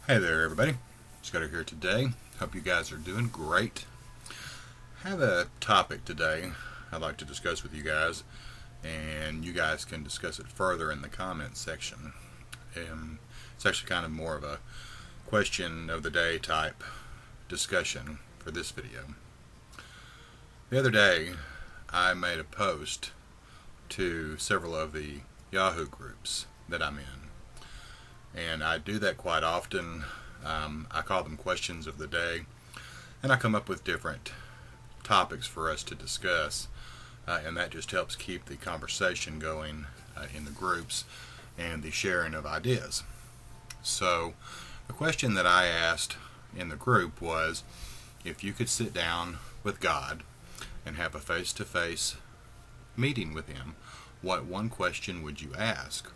Hey there, everybody. Scott here today. Hope you guys are doing great. I have a topic today I'd like to discuss with you guys, and you guys can discuss it further in the comments section. It's actually kind of more of a question of the day type discussion for this video. The other day, I made a post to several of the Yahoo groups that I'm in. And I do that quite often. I call them questions of the day, and I come up with different topics for us to discuss, and that just helps keep the conversation going in the groups and the sharing of ideas. So the question that I asked in the group was, if you could sit down with God and have a face-to-face meeting with Him, what one question would you ask?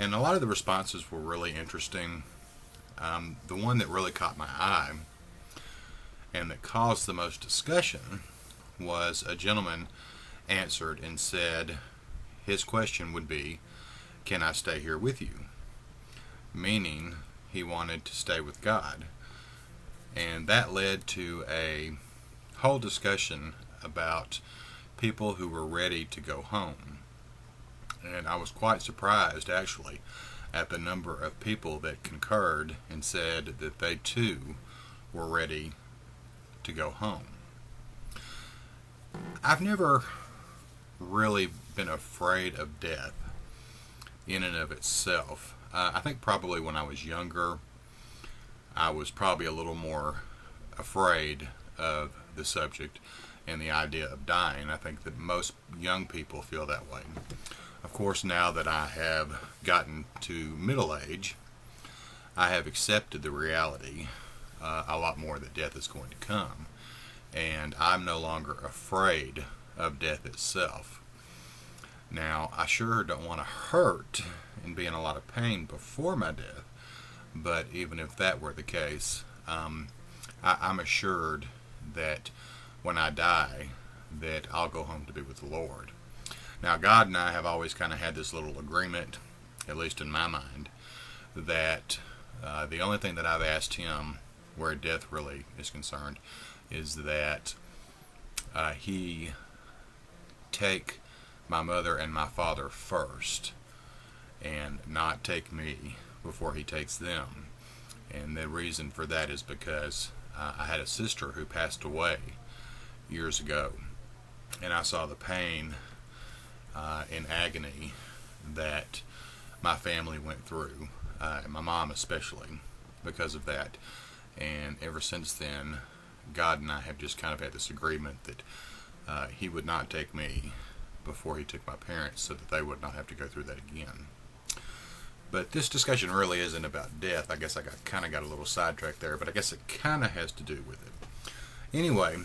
And a lot of the responses were really interesting. The one that really caught my eye and that caused the most discussion was a gentleman answered and said his question would be, can I stay here with you? Meaning he wanted to stay with God. And that led to a whole discussion about people who were ready to go home. And I was quite surprised, actually, at the number of people that concurred and said that they too were ready to go home. I've never really been afraid of death in and of itself. I think probably when I was younger, I was probably a little more afraid of the subject and the idea of dying. I think that most young people feel that way. Of course, now that I have gotten to middle age, I have accepted the reality a lot more that death is going to come. And I'm no longer afraid of death itself. Now, I sure don't want to hurt and be in a lot of pain before my death, but even if that were the case, I'm assured that when I die, that I'll go home to be with the Lord. Now, God and I have always kind of had this little agreement, at least in my mind, that the only thing that I've asked Him where death really is concerned is that He take my mother and my father first and not take me before He takes them. And the reason for that is because I had a sister who passed away years ago, and I saw the pain and agony that my family went through, and my mom especially, because of that. And ever since then, God and I have just kind of had this agreement that He would not take me before He took my parents, so that they would not have to go through that again. But this discussion really isn't about death. I guess I kind of got a little sidetracked there, but I guess it kind of has to do with it. Anyway,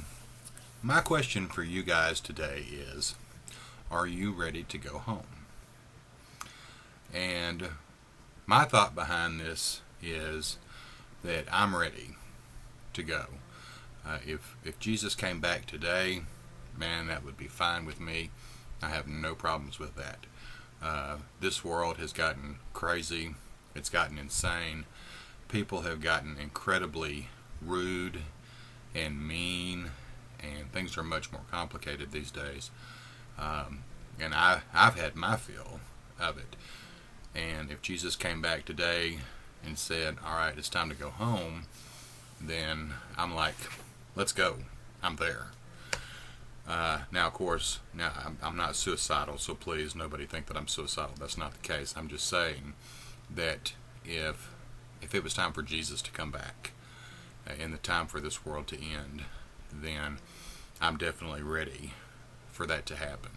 my question for you guys today is, are you ready to go home? And my thought behind this is that I'm ready to go. If Jesus came back today, man, that would be fine with me. I have no problems with that. This world has gotten crazy. It's gotten insane. People have gotten incredibly rude and mean, and things are much more complicated these days. And I've had my fill of it. And if Jesus came back today and said, all right, it's time to go home, then I'm like, let's go. I'm there. Now, of course, I'm not suicidal, so please, nobody think that I'm suicidal. That's not the case. I'm just saying that if it was time for Jesus to come back and the time for this world to end, then I'm definitely ready for that to happen.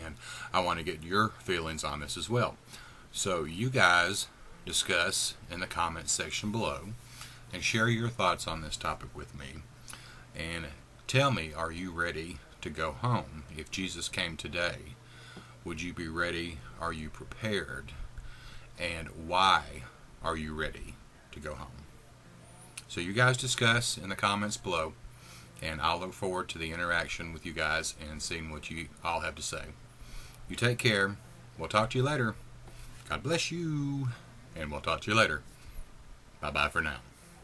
And I want to get your feelings on this as well. So you guys discuss in the comments section below and share your thoughts on this topic with me. And tell me, are you ready to go home? If Jesus came today, would you be ready? Are you prepared? And why are you ready to go home? So you guys discuss in the comments below, and I'll look forward to the interaction with you guys and seeing what you all have to say. You take care. We'll talk to you later. God bless you, and we'll talk to you later. Bye bye for now.